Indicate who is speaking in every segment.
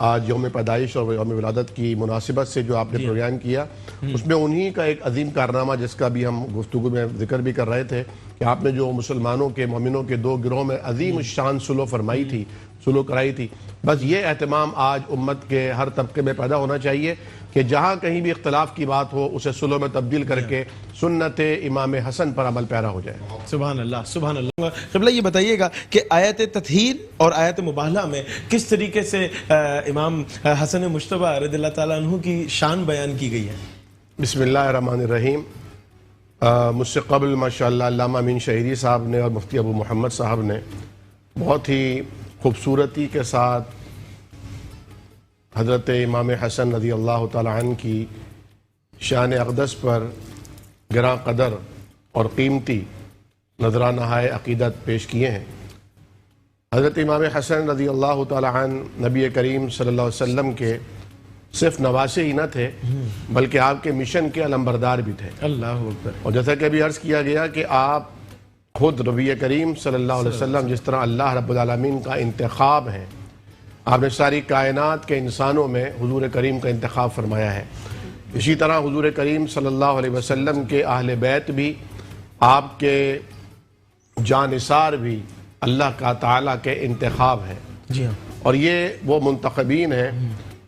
Speaker 1: آج یوم پیدائش اور یوم ولادت کی مناسبت سے جو آپ نے پروگرام کیا اس میں انہی کا ایک عظیم کارنامہ جس کا بھی ہم گفتگو میں ذکر بھی کر رہے تھے کہ آپ نے جو مسلمانوں کے مومنوں کے دو گروہ میں عظیم الشان صلح فرمائی تھی، صلح کرائی تھی، بس یہ اہتمام آج امت کے ہر طبقے میں پیدا ہونا چاہیے کہ جہاں کہیں بھی اختلاف کی بات ہو اسے صلح میں تبدیل کر کے سنت امام حسن پر عمل پیرا ہو جائے۔
Speaker 2: سبحان اللہ، سبحان اللہ۔ قبلہ یہ بتائیے گا کہ آیت تطہیر اور آیت مباہلہ میں کس طریقے سے امام حسن مجتبیٰ رضی اللہ تعالیٰ عنہ کی شان بیان کی گئی ہے؟
Speaker 1: بسم اللہ الرحمن الرحیم۔ مجھ سے قبل ماشاءاللہ علامہ امین شہیری صاحب نے اور مفتی ابو محمد صاحب نے بہت ہی خوبصورتی کے ساتھ حضرت امام حسن رضی اللہ تعالیٰ عنہ کی شان اقدس پر گراں قدر اور قیمتی نذرانہ عقیدت پیش کیے ہیں۔ حضرت امام حسن رضی اللہ تعالیٰ عنہ نبی کریم صلی اللہ علیہ وسلم کے صرف نواسے ہی نہ تھے بلکہ آپ کے مشن کے علمبردار بھی تھے۔
Speaker 2: اللہ اکبر۔
Speaker 1: اور جیسا کہ ابھی عرض کیا گیا کہ آپ خود نبی کریم صلی اللہ علیہ وسلم جس طرح اللہ رب العالمین کا انتخاب ہے، آپ نے ساری کائنات کے انسانوں میں حضور کریم کا انتخاب فرمایا ہے، اسی طرح حضور کریم صلی اللہ علیہ وسلم کے اہل بیت بھی، آپ کے جانثار بھی اللہ کا تعالیٰ کے انتخاب ہے۔
Speaker 2: جی ہاں۔
Speaker 1: اور یہ وہ منتخبین ہیں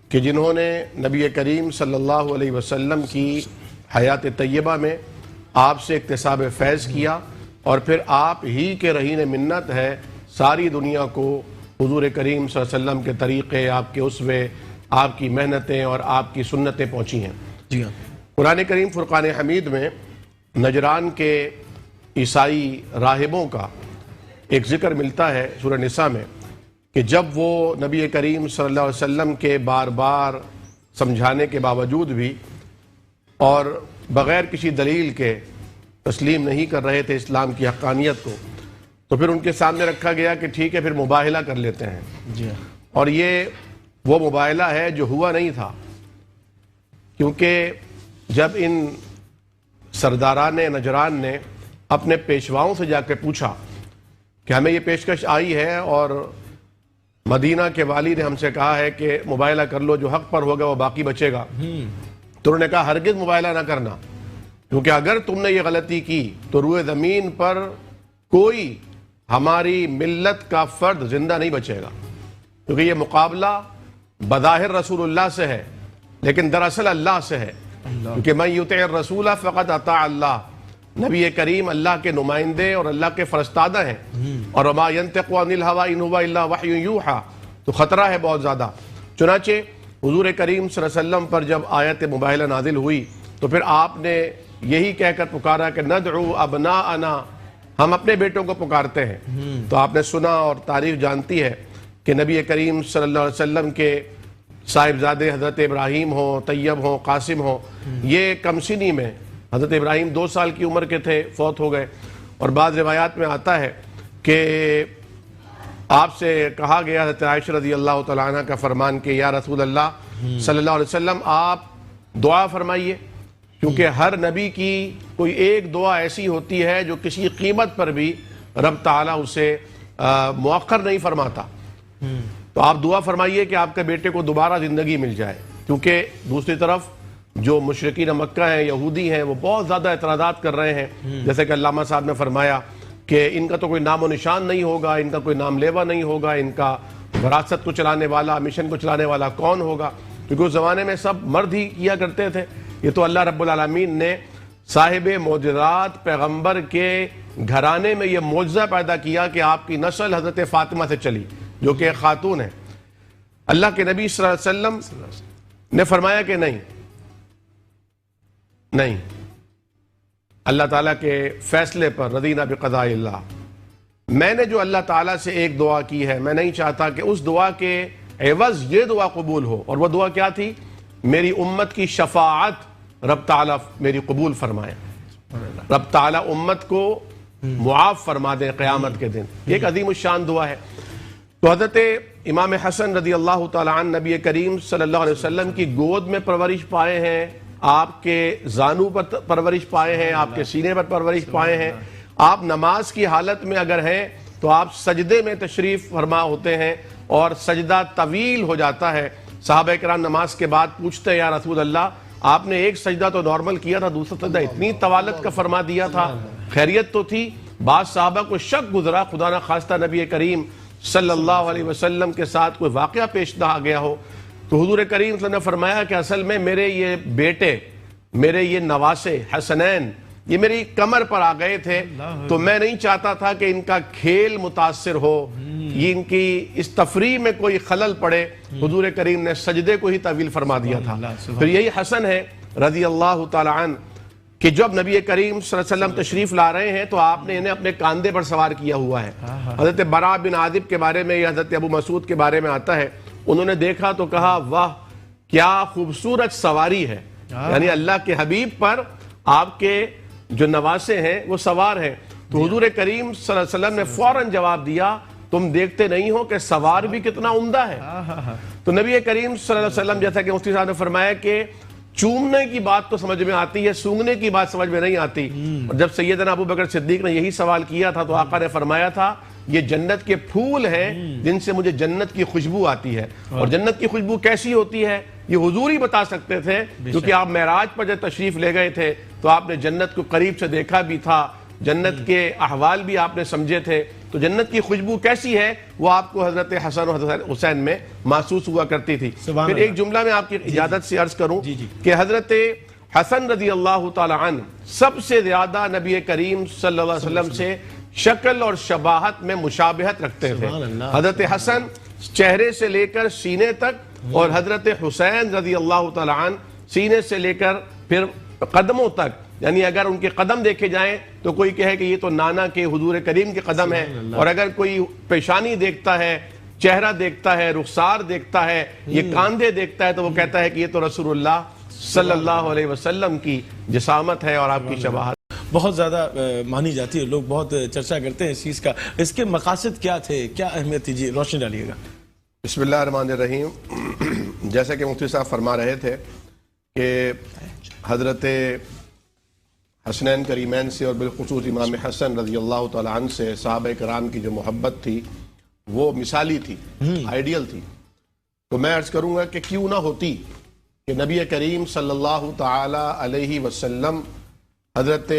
Speaker 1: کہ جنہوں نے نبی کریم صلی اللہ علیہ وسلم کی حیات طیبہ میں آپ سے اکتساب فیض کیا، اور پھر آپ ہی کے رہین منت ہے ساری دنیا کو حضور کریم صلی اللہ علیہ وسلم کے طریقے، آپ کے اسوے، آپ کی محنتیں اور آپ کی سنتیں پہنچی ہیں۔
Speaker 2: جی ہاں۔
Speaker 1: قرآن کریم فرقان حمید میں نجران کے عیسائی راہبوں کا ایک ذکر ملتا ہے سورہ نساء میں کہ جب وہ نبی کریم صلی اللہ علیہ وسلم کے بار بار سمجھانے کے باوجود بھی اور بغیر کسی دلیل کے تسلیم نہیں کر رہے تھے اسلام کی حقانیت کو، تو پھر ان کے سامنے رکھا گیا کہ ٹھیک ہے پھر مباہلہ کر لیتے ہیں۔
Speaker 2: جی ہاں۔
Speaker 1: اور یہ وہ مباہلہ ہے جو ہوا نہیں تھا، کیونکہ جب ان سرداران نجران نے اپنے پیشواؤں سے جا کے پوچھا کہ ہمیں یہ پیشکش آئی ہے اور مدینہ کے والی نے ہم سے کہا ہے کہ مباہلہ کر لو، جو حق پر ہوگا وہ باقی بچے گا، تو انہوں نے کہا ہرگز مباہلہ نہ کرنا، کیونکہ اگر تم نے یہ غلطی کی تو روئے زمین پر کوئی ہماری ملت کا فرد زندہ نہیں بچے گا، کیونکہ یہ مقابلہ بظاہر رسول اللہ سے ہے لیکن دراصل اللہ سے ہے، کیونکہ من یطع الرسول فقد اطاع اللہ، نبی کریم اللہ کے نمائندے اور اللہ کے فرستادہ ہیں، اور وما ينطق عن الهوى ان هو الا وحی یوحى، تو خطرہ ہے بہت زیادہ۔ چنانچہ حضور کریم صلی اللہ علیہ وسلم پر جب آیت مباہلہ نازل ہوئی تو پھر آپ نے یہی کہہ کر پکارا کہ ندعو ابناءنا، ہم اپنے بیٹوں کو پکارتے ہیں۔ تو آپ نے سنا اور تاریخ جانتی ہے کہ نبی کریم صلی اللہ علیہ وسلم کے صاحبزادے حضرت ابراہیم ہوں، طیب ہوں، قاسم ہوں، یہ کم سنی میں، حضرت ابراہیم 2 سال کی عمر کے تھے، فوت ہو گئے، اور بعض روایات میں آتا ہے کہ آپ سے کہا گیا حضرت عائشہ رضی اللہ تعالیٰ عنہ کا فرمان کہ یا رسول اللہ صلی اللہ علیہ وسلم آپ دعا فرمائیے، کیونکہ ہر نبی کی کوئی ایک دعا ایسی ہوتی ہے جو کسی قیمت پر بھی رب تعالیٰ اسے مؤخر نہیں فرماتا، تو آپ دعا فرمائیے کہ آپ کے بیٹے کو دوبارہ زندگی مل جائے، کیونکہ دوسری طرف جو مشرکین مکہ ہیں، یہودی ہیں، وہ بہت زیادہ اعتراضات کر رہے ہیں، جیسے کہ علامہ صاحب نے فرمایا کہ ان کا تو کوئی نام و نشان نہیں ہوگا، ان کا کوئی نام لیوا نہیں ہوگا، ان کا وراثت کو چلانے والا، مشن کو چلانے والا کون ہوگا، کیونکہ اس زمانے میں سب مرد ہی کیا کرتے تھے۔ یہ تو اللہ رب العالمین نے صاحب معجزات پیغمبر کے گھرانے میں یہ معجزہ پیدا کیا کہ آپ کی نسل حضرت فاطمہ سے چلی جو کہ ایک خاتون ہے۔ اللہ کے نبی صلی اللہ علیہ وسلم نے فرمایا کہ نہیں، اللہ تعالیٰ کے فیصلے پر رضینا بقضاء اللہ، میں نے جو اللہ تعالیٰ سے ایک دعا کی ہے، میں نہیں چاہتا کہ اس دعا کے عوض یہ دعا قبول ہو، اور وہ دعا کیا تھی؟ میری امت کی شفاعت رب تعالیٰ میری قبول فرمائے، رب تعالیٰ امت کو معاف فرما دیں قیامت کے دن، یہ ایک عظیم الشان دعا ہے۔ تو حضرت امام حسن رضی اللہ تعالیٰ عنہ نبی کریم صلی اللہ علیہ وسلم کی گود میں پرورش پائے ہیں، آپ کے زانو پر پرورش پائے ہیں، آپ کے سینے پر پرورش پائے ہیں، آپ نماز کی حالت میں اگر ہیں تو آپ سجدے میں تشریف فرما ہوتے ہیں، اور سجدہ طویل ہو جاتا ہے. صحابہ کرام نماز کے بعد پوچھتے ہیں یا رسول اللہ آپ نے ایک سجدہ تو نارمل کیا تھا, دوسرا سجدہ اتنی طوالت کا فرما دیا تھا, خیریت تو تھی؟ بعض صحابہ کو شک گزرا خدا نہ خواستہ نبی کریم صلی اللہ علیہ وسلم کے ساتھ کوئی واقعہ پیش نہ آ گیا ہو. تو حضور کریم صلی اللہ علیہ وسلم نے فرمایا کہ اصل میں میرے یہ بیٹے, میرے یہ نواسے حسنین, یہ میری کمر پر آ گئے تھے, تو میں نہیں چاہتا تھا کہ ان کا کھیل متاثر ہو, یہ ان کی اس تفریح میں کوئی خلل پڑے. حضور کریم نے سجدے کو ہی طویل فرما دیا تھا. پھر یہی حسن ہے رضی اللہ تعالی عنہ کہ جب نبی کریم صلی اللہ علیہ وسلم تشریف لا رہے ہیں تو آپ نے انہیں اپنے کاندھے پر سوار کیا ہوا ہے. حضرت برا بن عازب کے بارے میں یا حضرت ابو مسعود کے بارے میں آتا ہے, انہوں نے دیکھا تو کہا واہ کیا خوبصورت سواری ہے, یعنی اللہ کے حبیب پر آپ کے جو نواسے ہیں وہ سوار ہیں. تو حضور کریم صلی اللہ علیہ وسلم نے فوراً جواب دیا تم دیکھتے نہیں ہو کہ سوار بھی کتنا عمدہ ہے. تو نبی کریم صلی اللہ علیہ وسلم جیسا کہ مفتی صاحب نے فرمایا کہ چومنے کی بات تو سمجھ میں آتی ہے, سونگنے کی بات سمجھ میں نہیں آتی. اور جب سیدنا ابو بکر صدیق نے یہی سوال کیا تھا تو آقا نے فرمایا تھا یہ جنت کے پھول ہیں جن سے مجھے جنت کی خوشبو آتی ہے. اور جنت کی خوشبو کیسی ہوتی ہے یہ حضور ہی بتا سکتے تھے, کیونکہ آپ معراج پر جب تشریف لے گئے تھے تو آپ نے جنت کو قریب سے دیکھا بھی تھا, جنت کے احوال بھی آپ نے سمجھے تھے. تو جنت کی خوشبو کیسی ہے وہ آپ کو حضرت حسن اور حضرت حسین میں محسوس ہوا کرتی تھی. پھر ایک جملہ میں آپ کی اجازت سے عرض کروں کہ حضرت حسن رضی اللہ تعالی عنہ سب سے زیادہ نبی کریم صلی اللہ علیہ وسلم سے شکل اور شباہت میں مشابہت رکھتے تھے. حضرت حسن چہرے سے لے کر سینے تک اور حضرت حسین رضی اللہ تعالی عنہ سینے سے لے کر پھر قدموں تک, یعنی اگر ان کے قدم دیکھے جائیں تو کوئی کہے کہ یہ تو نانا کے حضور کریم کے قدم ہیں, اور اگر کوئی پیشانی دیکھتا ہے, چہرہ دیکھتا ہے, رخسار دیکھتا ہے, یہ کاندھے دیکھتا ہے تو وہ کہتا ہے کہ یہ تو رسول اللہ صلی اللہ علیہ وسلم کی جسامت ہے اور آپ کی شباہت.
Speaker 2: بہت زیادہ مانی جاتی ہے, لوگ بہت چرچا کرتے ہیں اس چیز کا, اس کے مقاصد کیا تھے, کیا اہمیت تھی؟ جی روشنی ڈالیے گا.
Speaker 1: بسم اللہ الرحمن الرحیم. جیسا کہ مفتی صاحب فرما رہے تھے کہ حضرت حسنین کریمین سے اور بالخصوص امام حسن رضی اللہ تعالی عنہ سے صحابہ کرام کی جو محبت تھی وہ مثالی تھی, آئیڈیل تھی. تو میں عرض کروں گا کہ کیوں نہ ہوتی کہ نبی کریم صلی اللہ تعالی علیہ وسلم حضرت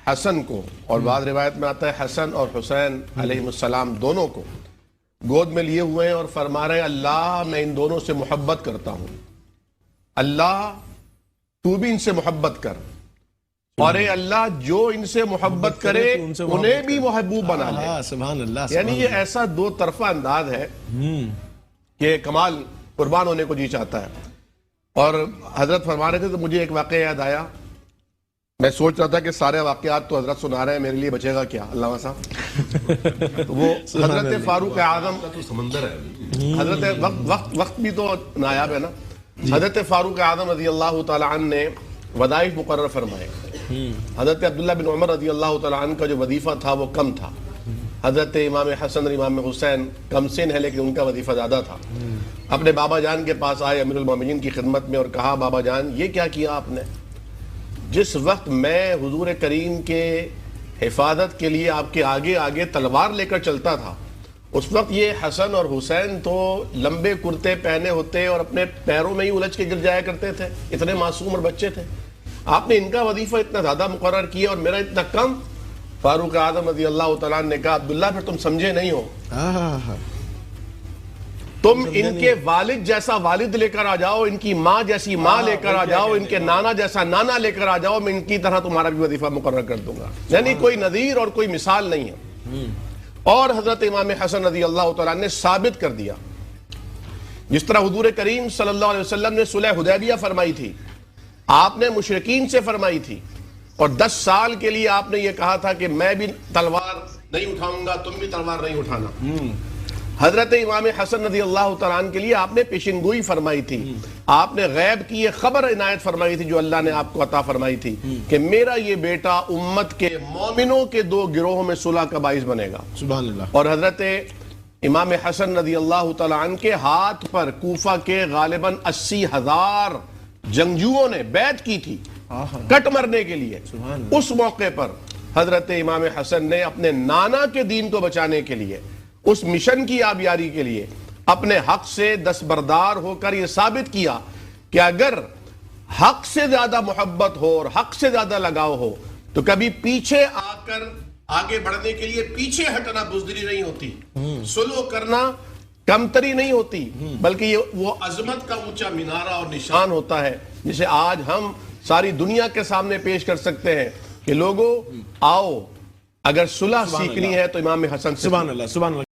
Speaker 1: حسن کو, اور بعض روایت میں آتا ہے حسن اور حسین علیہ السلام دونوں کو گود میں لیے ہوئے ہیں اور فرما رہے ہیں اللہ میں ان دونوں سے محبت کرتا ہوں, اللہ تو بھی ان سے محبت کر, اور اے اللہ جو ان سے محبت کرے انہیں بھی محبوب بنا لے.
Speaker 2: سبحان اللہ.
Speaker 1: یعنی یہ ایسا دو طرفہ انداز ہے کہ کمال قربان ہونے کو جی چاہتا ہے. اور حضرت فرما رہے تھے تو مجھے ایک واقعہ یاد آیا. میں سوچ رہا تھا کہ سارے واقعات تو حضرت سنا رہے ہیں, میرے لیے بچے گا کیا علامہ صاحب. وہ حضرت فاروق اعظم تو سمندر ہے, حضرت وقت بھی تو نایاب ہے نا. حضرت فاروق اعظم رضی اللہ تعالی عنہ نے وظائف مقرر فرمائے. حضرت عبداللہ بن عمر رضی اللہ تعالی عنہ کا جو وظیفہ تھا وہ کم تھا. حضرت امام حسن اور امام حسین کم سن ہے لیکن ان کا وظیفہ زیادہ تھا. اپنے بابا جان کے پاس آئے امیر المومنین کی خدمت میں اور کہا بابا جان یہ کیا کیا آپ نے؟ جس وقت میں حضور کریم کے حفاظت کے لیے آپ کے آگے آگے تلوار لے کر چلتا تھا اس وقت یہ حسن اور حسین تو لمبے کرتے پہنے ہوتے اور اپنے پیروں میں ہی الجھ کے گر جایا کرتے تھے, اتنے معصوم اور بچے تھے. آپ نے ان کا وظیفہ اتنا زیادہ مقرر کیا اور میرا اتنا کم. فاروق اعظم رضی اللہ تعالیٰ نے کہا عبداللہ پھر تم سمجھے نہیں ہو, تم ان کے والد جیسا والد لے کر آ جاؤ, ان کی ماں جیسی ماں لے کر آ جاؤ, ان کے نانا جیسا نانا لے کر آ جاؤ, میں ان کی طرح تمہارا بھی وظیفہ مقرر کر دوں گا. یعنی کوئی نظیر اور کوئی مثال نہیں ہے. اور حضرت امام حسن رضی اللہ تعالیٰ نے ثابت کر دیا جس طرح حضور کریم صلی اللہ علیہ وسلم نے صلح حدیبیہ فرمائی تھی, آپ نے مشرکین سے فرمائی تھی, اور 10 سال کے لیے آپ نے یہ کہا تھا کہ میں بھی تلوار نہیں اٹھاؤں گا, تم بھی تلوار نہیں اٹھانا. حضرت امام حسن رضی اللہ تعالیٰ عنہ کے لیے آپ نے پیشن گوئی فرمائی تھی, آپ نے غیب کی یہ خبر عنایت فرمائی تھی جو اللہ نے آپ کو عطا فرمائی تھی کہ میرا یہ بیٹا امت کے مومنوں کے 2 گروہوں میں صلح کا باعث بنے گا.
Speaker 2: سبحان اللہ.
Speaker 1: اور حضرت امام حسن رضی اللہ تعالیٰ عنہ کے ہاتھ پر کوفہ کے غالباً 80,000 جنگجوؤں نے بیعت کی تھی کٹ مرنے کے لیے. اس موقع پر حضرت امام حسن نے اپنے نانا کے دین کو بچانے کے لیے, اس مشن کی آبیاری کے لیے اپنے حق سے دستبردار ہو کر یہ ثابت کیا کہ اگر حق سے زیادہ محبت ہو اور حق سے زیادہ لگاؤ ہو تو کبھی پیچھے آ کر آگے بڑھنے کے لیے پیچھے ہٹنا بزدلی نہیں ہوتی، سلو کرنا کمتری نہیں ہوتی، بلکہ یہ وہ عظمت کا اونچا مینارہ اور نشان ہوتا ہے جسے آج ہم ساری دنیا کے سامنے پیش کر سکتے ہیں کہ لوگوں آؤ، اگر صلح سیکھنی ہے تو امام حسن سے
Speaker 2: سبحان اللہ، سبحان اللہ.